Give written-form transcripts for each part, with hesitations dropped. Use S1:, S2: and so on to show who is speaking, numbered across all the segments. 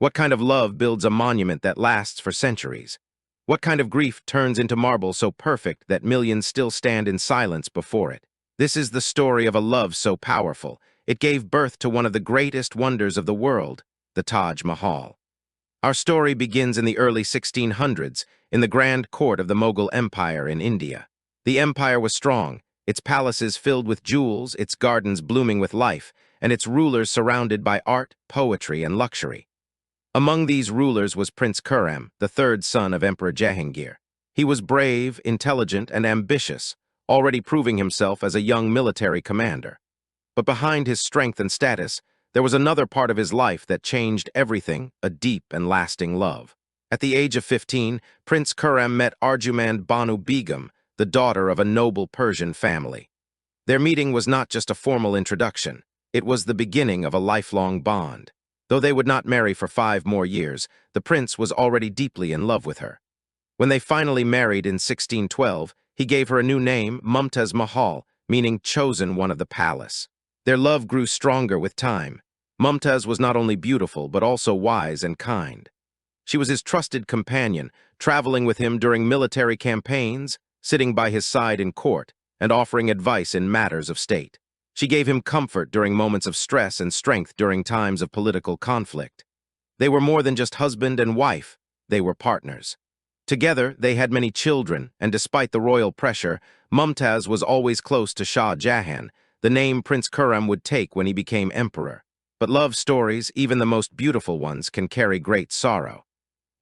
S1: What kind of love builds a monument that lasts for centuries? What kind of grief turns into marble so perfect that millions still stand in silence before it? This is the story of a love so powerful, it gave birth to one of the greatest wonders of the world, the Taj Mahal. Our story begins in the early 1600s, in the grand court of the Mughal Empire in India. The empire was strong, its palaces filled with jewels, its gardens blooming with life, and its rulers surrounded by art, poetry, and luxury. Among these rulers was Prince Khurram, the third son of Emperor Jahangir. He was brave, intelligent, and ambitious, already proving himself as a young military commander. But behind his strength and status, there was another part of his life that changed everything, a deep and lasting love. At the age of 15, Prince Khurram met Arjumand Banu Begum, the daughter of a noble Persian family. Their meeting was not just a formal introduction, it was the beginning of a lifelong bond. Though they would not marry for 5 more years, the prince was already deeply in love with her. When they finally married in 1612, he gave her a new name, Mumtaz Mahal, meaning chosen one of the palace. Their love grew stronger with time. Mumtaz was not only beautiful, but also wise and kind. She was his trusted companion, traveling with him during military campaigns, sitting by his side in court, and offering advice in matters of state. She gave him comfort during moments of stress and strength during times of political conflict. They were more than just husband and wife, they were partners. Together, they had many children, and despite the royal pressure, Mumtaz was always close to Shah Jahan, the name Prince Khurram would take when he became emperor. But love stories, even the most beautiful ones, can carry great sorrow.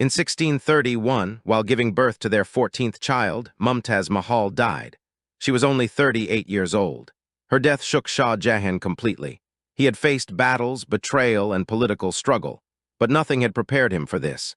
S1: In 1631, while giving birth to their 14th child, Mumtaz Mahal died. She was only 38 years old. Her death shook Shah Jahan completely. He had faced battles, betrayal, and political struggle, but nothing had prepared him for this.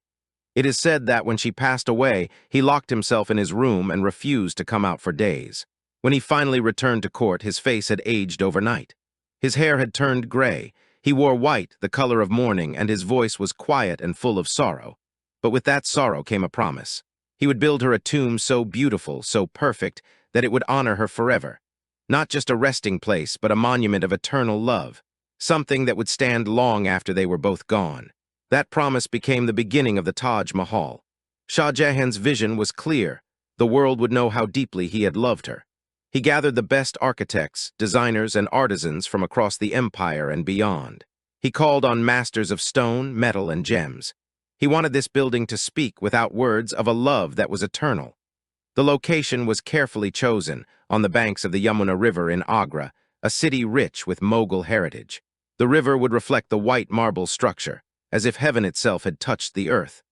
S1: It is said that when she passed away, he locked himself in his room and refused to come out for days. When he finally returned to court, his face had aged overnight. His hair had turned gray, he wore white, the color of mourning, and his voice was quiet and full of sorrow. But with that sorrow came a promise. He would build her a tomb so beautiful, so perfect, that it would honor her forever. Not just a resting place, but a monument of eternal love, something that would stand long after they were both gone. That promise became the beginning of the Taj Mahal. Shah Jahan's vision was clear. The world would know how deeply he had loved her. He gathered the best architects, designers, and artisans from across the empire and beyond. He called on masters of stone, metal, and gems. He wanted this building to speak without words of a love that was eternal. The location was carefully chosen, on the banks of the Yamuna River in Agra, a city rich with Mughal heritage. The river would reflect the white marble structure, as if heaven itself had touched the earth.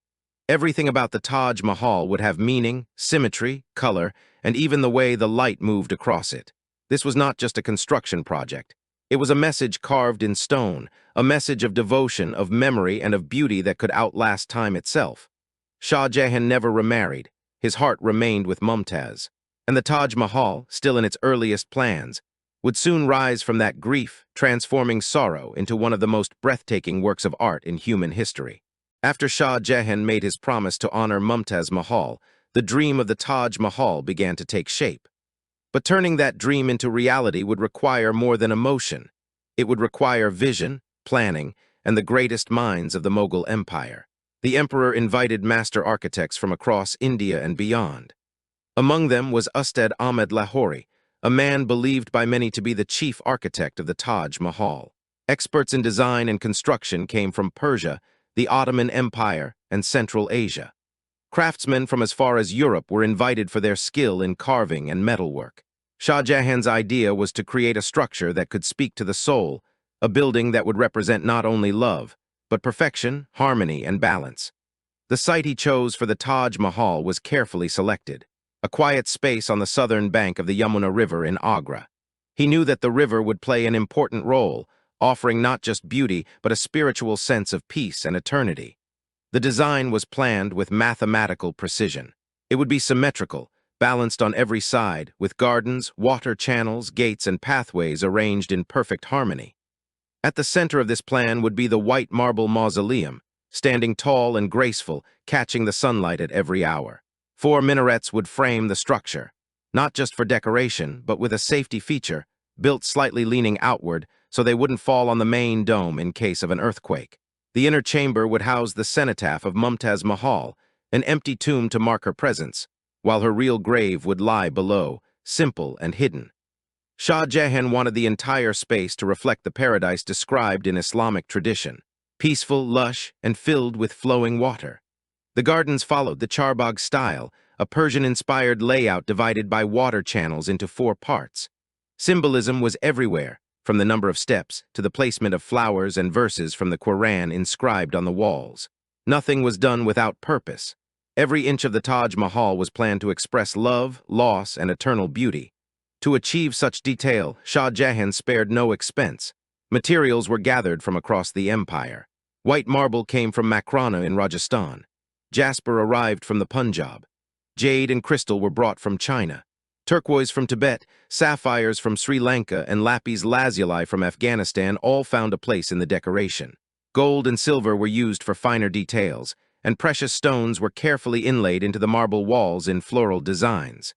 S1: Everything about the Taj Mahal would have meaning, symmetry, color, and even the way the light moved across it. This was not just a construction project. It was a message carved in stone, a message of devotion, of memory, and of beauty that could outlast time itself. Shah Jahan never remarried. His heart remained with Mumtaz. And the Taj Mahal, still in its earliest plans, would soon rise from that grief, transforming sorrow into one of the most breathtaking works of art in human history. After Shah Jahan made his promise to honor Mumtaz Mahal, the dream of the Taj Mahal began to take shape. But turning that dream into reality would require more than emotion. It would require vision, planning, and the greatest minds of the Mughal Empire. The emperor invited master architects from across India and beyond. Among them was Ustad Ahmed Lahori, a man believed by many to be the chief architect of the Taj Mahal. Experts in design and construction came from Persia, the Ottoman Empire, and Central Asia. Craftsmen from as far as Europe were invited for their skill in carving and metalwork. Shah Jahan's idea was to create a structure that could speak to the soul, a building that would represent not only love, but perfection, harmony, and balance. The site he chose for the Taj Mahal was carefully selected, a quiet space on the southern bank of the Yamuna River in Agra. He knew that the river would play an important role, offering not just beauty, but a spiritual sense of peace and eternity. The design was planned with mathematical precision. It would be symmetrical, balanced on every side, with gardens, water channels, gates, and pathways arranged in perfect harmony. At the center of this plan would be the white marble mausoleum, standing tall and graceful, catching the sunlight at every hour. 4 minarets would frame the structure, not just for decoration, but with a safety feature, built slightly leaning outward so they wouldn't fall on the main dome in case of an earthquake. The inner chamber would house the cenotaph of Mumtaz Mahal, an empty tomb to mark her presence, while her real grave would lie below, simple and hidden. Shah Jahan wanted the entire space to reflect the paradise described in Islamic tradition, peaceful, lush, and filled with flowing water. The gardens followed the Charbagh style, a Persian-inspired layout divided by water channels into 4 parts. Symbolism was everywhere, from the number of steps to the placement of flowers and verses from the Quran inscribed on the walls. Nothing was done without purpose. Every inch of the Taj Mahal was planned to express love, loss, and eternal beauty. To achieve such detail, Shah Jahan spared no expense. Materials were gathered from across the empire. White marble came from Makrana in Rajasthan. Jasper arrived from the Punjab. Jade and crystal were brought from China. Turquoise from Tibet, sapphires from Sri Lanka, and lapis lazuli from Afghanistan all found a place in the decoration. Gold and silver were used for finer details, and precious stones were carefully inlaid into the marble walls in floral designs.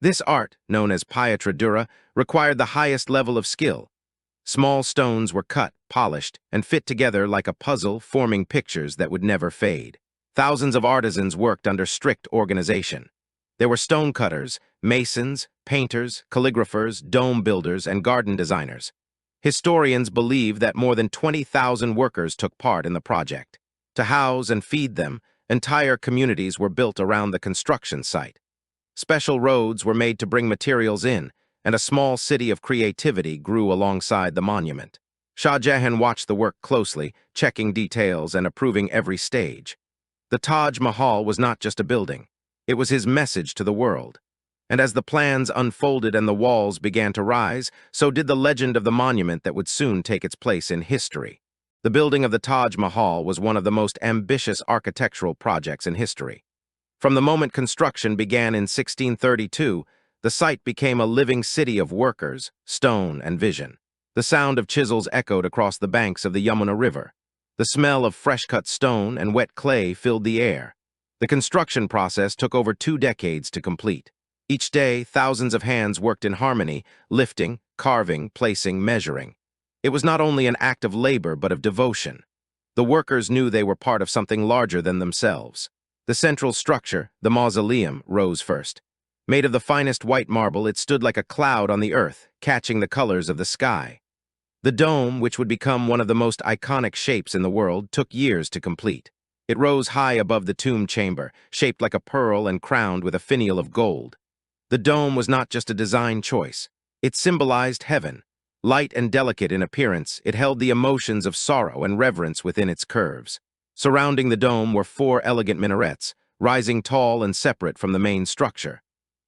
S1: This art, known as pietra dura, required the highest level of skill. Small stones were cut, polished, and fit together like a puzzle, forming pictures that would never fade. Thousands of artisans worked under strict organization. There were stonecutters, masons, painters, calligraphers, dome builders, and garden designers. Historians believe that more than 20,000 workers took part in the project. To house and feed them, entire communities were built around the construction site. Special roads were made to bring materials in, and a small city of creativity grew alongside the monument. Shah Jahan watched the work closely, checking details and approving every stage. The Taj Mahal was not just a building. It was his message to the world. And as the plans unfolded and the walls began to rise, so did the legend of the monument that would soon take its place in history. The building of the Taj Mahal was one of the most ambitious architectural projects in history. From the moment construction began in 1632, the site became a living city of workers, stone, and vision. The sound of chisels echoed across the banks of the Yamuna River. The smell of fresh-cut stone and wet clay filled the air. The construction process took over 2 decades to complete. Each day, thousands of hands worked in harmony, lifting, carving, placing, measuring. It was not only an act of labor, but of devotion. The workers knew they were part of something larger than themselves. The central structure, the mausoleum, rose first. Made of the finest white marble, it stood like a cloud on the earth, catching the colors of the sky. The dome, which would become one of the most iconic shapes in the world, took years to complete. It rose high above the tomb chamber, shaped like a pearl and crowned with a finial of gold. The dome was not just a design choice. It symbolized heaven. Light and delicate in appearance, it held the emotions of sorrow and reverence within its curves. Surrounding the dome were 4 elegant minarets, rising tall and separate from the main structure.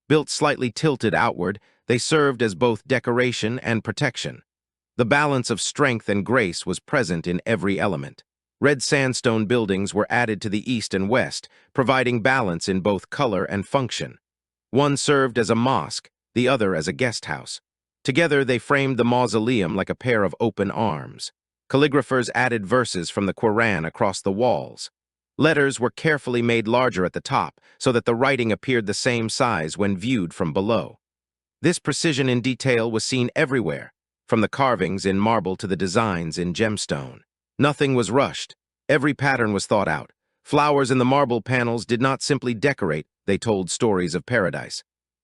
S1: Built slightly tilted outward, they served as both decoration and protection. The balance of strength and grace was present in every element. Red sandstone buildings were added to the east and west, providing balance in both color and function. One served as a mosque, the other as a guest house. Together, they framed the mausoleum like a pair of open arms. Calligraphers added verses from the Quran across the walls. Letters were carefully made larger at the top so that the writing appeared the same size when viewed from below. This precision in detail was seen everywhere, from the carvings in marble to the designs in gemstone. Nothing was rushed. Every pattern was thought out. Flowers in the marble panels did not simply decorate, they told stories of paradise.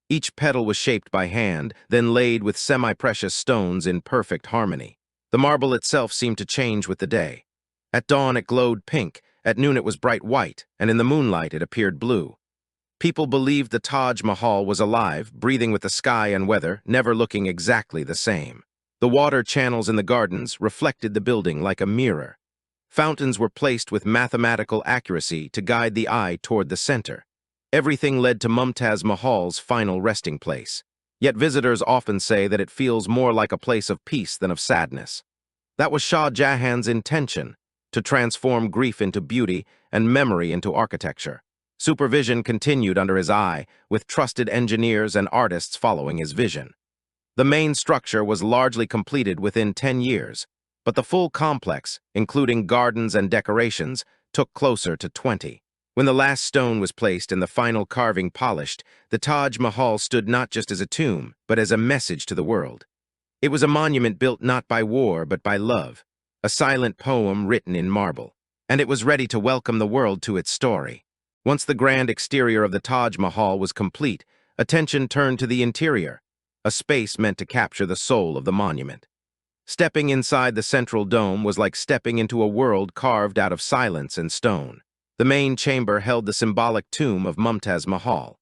S1: Each petal was shaped by hand, then laid with semi-precious stones in perfect harmony. The marble itself seemed to change with the day. At dawn it glowed pink, at noon it was bright white, and in the moonlight it appeared blue. People believed the Taj Mahal was alive, breathing with the sky and weather, never looking exactly the same. The water channels in the gardens reflected the building like a mirror. Fountains were placed with mathematical accuracy to guide the eye toward the center. Everything led to Mumtaz Mahal's final resting place. Yet visitors often say that it feels more like a place of peace than of sadness. That was Shah Jahan's intention, to transform grief into beauty and memory into architecture. Supervision continued under his eye, with trusted engineers and artists following his vision. The main structure was largely completed within 10 years, but the full complex, including gardens and decorations, took closer to 20. When the last stone was placed and the final carving polished, the Taj Mahal stood not just as a tomb, but as a message to the world. It was a monument built not by war, but by love, a silent poem written in marble. and it was ready to welcome the world to its story. Once the grand exterior of the Taj Mahal was complete, attention turned to the interior, a space meant to capture the soul of the monument. Stepping inside the central dome was like stepping into a world carved out of silence and stone. The main chamber held the symbolic tomb of Mumtaz Mahal.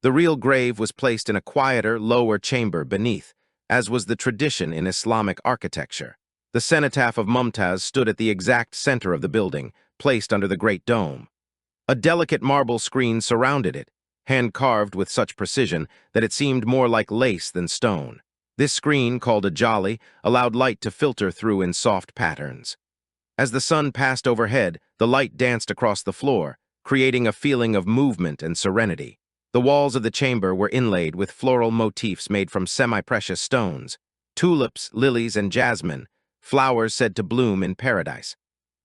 S1: The real grave was placed in a quieter, lower chamber beneath, as was the tradition in Islamic architecture. The cenotaph of Mumtaz stood at the exact center of the building, placed under the Great Dome. A delicate marble screen surrounded it, hand-carved with such precision that it seemed more like lace than stone. This screen, called a jolly, allowed light to filter through in soft patterns. As the sun passed overhead, the light danced across the floor, creating a feeling of movement and serenity. The walls of the chamber were inlaid with floral motifs made from semi-precious stones, tulips, lilies, and jasmine, flowers said to bloom in paradise.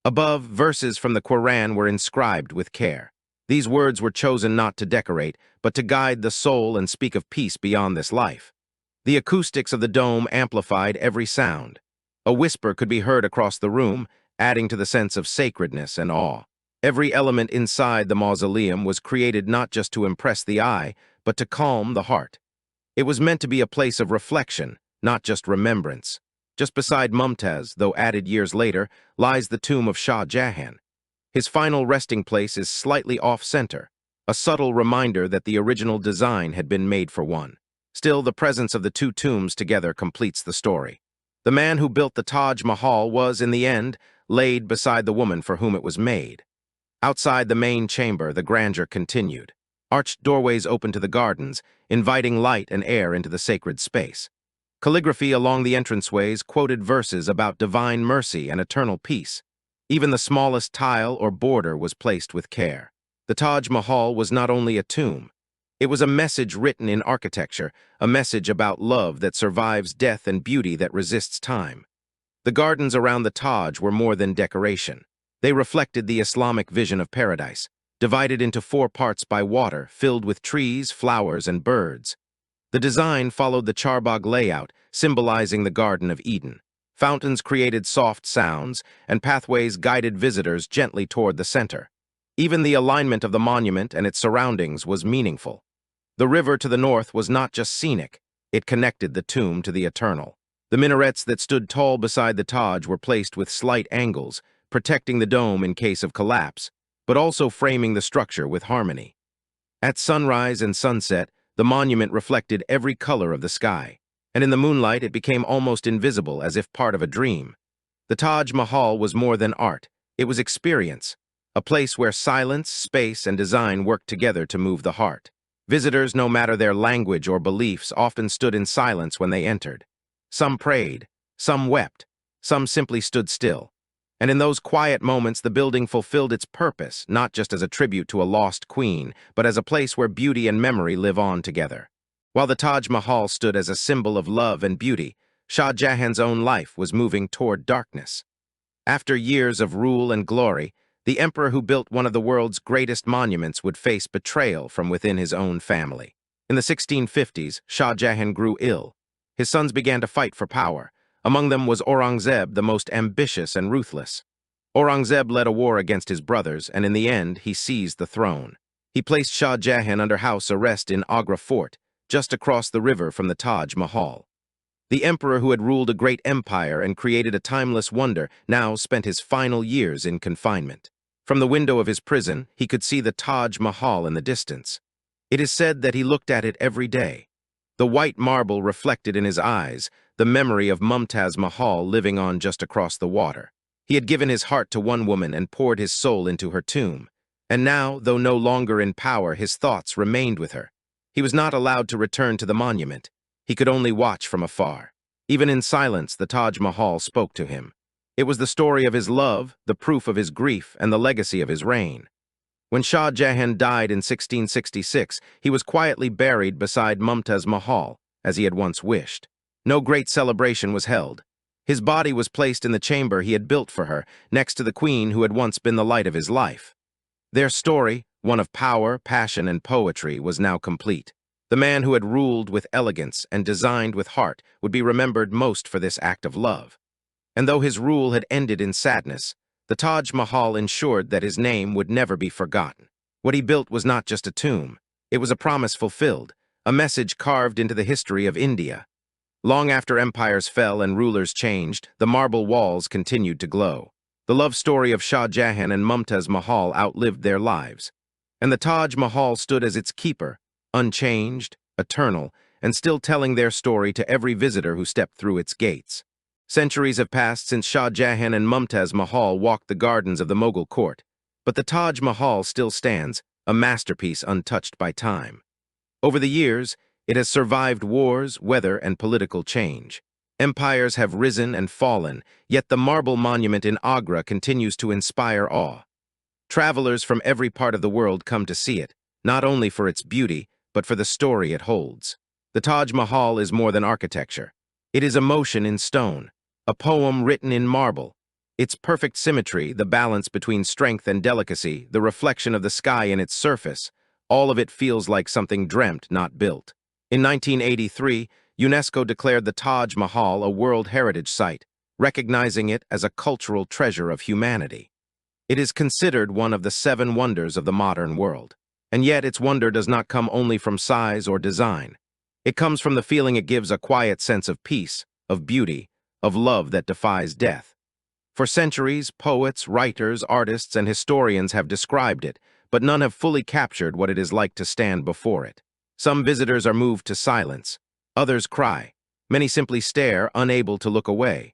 S1: Above, verses from the Quran were inscribed with care. These words were chosen not to decorate, but to guide the soul and speak of peace beyond this life. The acoustics of the dome amplified every sound. A whisper could be heard across the room, adding to the sense of sacredness and awe. Every element inside the mausoleum was created not just to impress the eye, but to calm the heart. It was meant to be a place of reflection, not just remembrance. Just beside Mumtaz, though added years later, lies the tomb of Shah Jahan. His final resting place is slightly off-center, a subtle reminder that the original design had been made for one. Still, the presence of the two tombs together completes the story. The man who built the Taj Mahal was, in the end, laid beside the woman for whom it was made. Outside the main chamber, the grandeur continued. Arched doorways opened to the gardens, inviting light and air into the sacred space. Calligraphy along the entranceways quoted verses about divine mercy and eternal peace. Even the smallest tile or border was placed with care. The Taj Mahal was not only a tomb. It was a message written in architecture, a message about love that survives death and beauty that resists time. The gardens around the Taj were more than decoration. They reflected the Islamic vision of paradise, divided into 4 parts by water, filled with trees, flowers, and birds. The design followed the Charbagh layout, symbolizing the Garden of Eden. Fountains created soft sounds, and pathways guided visitors gently toward the center. Even the alignment of the monument and its surroundings was meaningful. The river to the north was not just scenic, it connected the tomb to the eternal. The minarets that stood tall beside the Taj were placed with slight angles, protecting the dome in case of collapse, but also framing the structure with harmony. At sunrise and sunset, the monument reflected every color of the sky, and in the moonlight it became almost invisible as if part of a dream. The Taj Mahal was more than art, it was experience, a place where silence, space, and design worked together to move the heart. Visitors, no matter their language or beliefs, often stood in silence when they entered. Some prayed, some wept, some simply stood still. And in those quiet moments, the building fulfilled its purpose, not just as a tribute to a lost queen, but as a place where beauty and memory live on together. While the Taj Mahal stood as a symbol of love and beauty, Shah Jahan's own life was moving toward darkness. After years of rule and glory, the emperor who built one of the world's greatest monuments would face betrayal from within his own family. In the 1650s, Shah Jahan grew ill. His sons began to fight for power. Among them was Aurangzeb, the most ambitious and ruthless. Aurangzeb led a war against his brothers, and in the end, he seized the throne. He placed Shah Jahan under house arrest in Agra Fort, just across the river from the Taj Mahal. The emperor who had ruled a great empire and created a timeless wonder now spent his final years in confinement. From the window of his prison, he could see the Taj Mahal in the distance. It is said that he looked at it every day. The white marble reflected in his eyes, the memory of Mumtaz Mahal living on just across the water. He had given his heart to one woman and poured his soul into her tomb. And now, though no longer in power, his thoughts remained with her. He was not allowed to return to the monument. He could only watch from afar. Even in silence, the Taj Mahal spoke to him. It was the story of his love, the proof of his grief, and the legacy of his reign. When Shah Jahan died in 1666, he was quietly buried beside Mumtaz Mahal, as he had once wished. No great celebration was held. His body was placed in the chamber he had built for her, next to the queen who had once been the light of his life. Their story, one of power, passion, and poetry, was now complete. The man who had ruled with elegance and designed with heart would be remembered most for this act of love. And though his rule had ended in sadness, The Taj Mahal ensured that his name would never be forgotten. What he built was not just a tomb. It was a promise fulfilled, a message carved into the history of India. Long after empires fell and rulers changed, the marble walls continued to glow. The love story of Shah Jahan and Mumtaz Mahal outlived their lives. And the Taj Mahal stood as its keeper, unchanged, eternal, and still telling their story to every visitor who stepped through its gates. Centuries have passed since Shah Jahan and Mumtaz Mahal walked the gardens of the Mughal court, but the Taj Mahal still stands, a masterpiece untouched by time. Over the years, it has survived wars, weather, and political change. Empires have risen and fallen, yet the marble monument in Agra continues to inspire awe. Travelers from every part of the world come to see it, not only for its beauty, but for the story it holds. The Taj Mahal is more than architecture. It is emotion in stone, a poem written in marble. Its perfect symmetry, the balance between strength and delicacy, the reflection of the sky in its surface, all of it feels like something dreamt, not built. In 1983, UNESCO declared the Taj Mahal a World Heritage Site, recognizing it as a cultural treasure of humanity. It is considered one of the 7 wonders of the modern world. And yet its wonder does not come only from size or design. It comes from the feeling it gives a quiet sense of peace, of beauty, of love that defies death. For centuries, poets, writers, artists, and historians have described it, but none have fully captured what it is like to stand before it. Some visitors are moved to silence. Others cry. Many simply stare, unable to look away.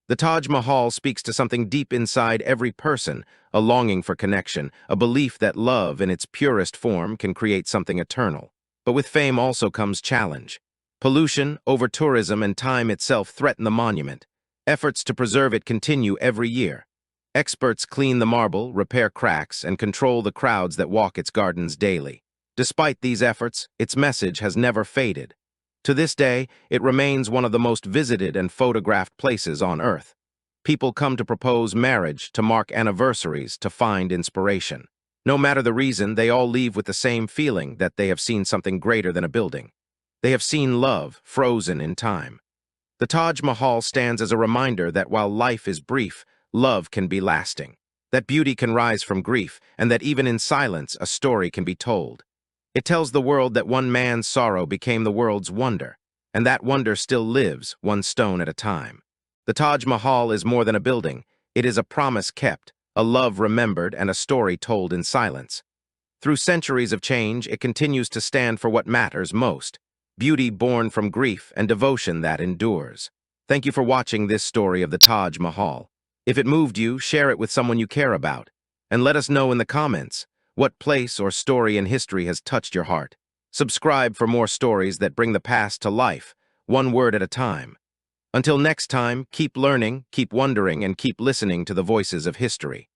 S1: The Taj Mahal speaks to something deep inside every person, a longing for connection, a belief that love in its purest form can create something eternal. But with fame also comes challenge. Pollution, over-tourism, and time itself threaten the monument. Efforts to preserve it continue every year. Experts clean the marble, repair cracks, and control the crowds that walk its gardens daily. Despite these efforts, its message has never faded. To this day, it remains one of the most visited and photographed places on Earth. People come to propose marriage, to mark anniversaries, to find inspiration. No matter the reason, they all leave with the same feeling that they have seen something greater than a building. They have seen love, frozen in time. The Taj Mahal stands as a reminder that while life is brief, love can be lasting. That beauty can rise from grief, and that even in silence, a story can be told. It tells the world that one man's sorrow became the world's wonder, and that wonder still lives, one stone at a time. The Taj Mahal is more than a building. It is a promise kept, a love remembered, and a story told in silence. Through centuries of change, it continues to stand for what matters most: beauty born from grief and devotion that endures. Thank you for watching this story of the Taj Mahal. If it moved you, share it with someone you care about. And let us know in the comments what place or story in history has touched your heart. Subscribe for more stories that bring the past to life, one word at a time. Until next time, keep learning, keep wondering, and keep listening to the voices of history.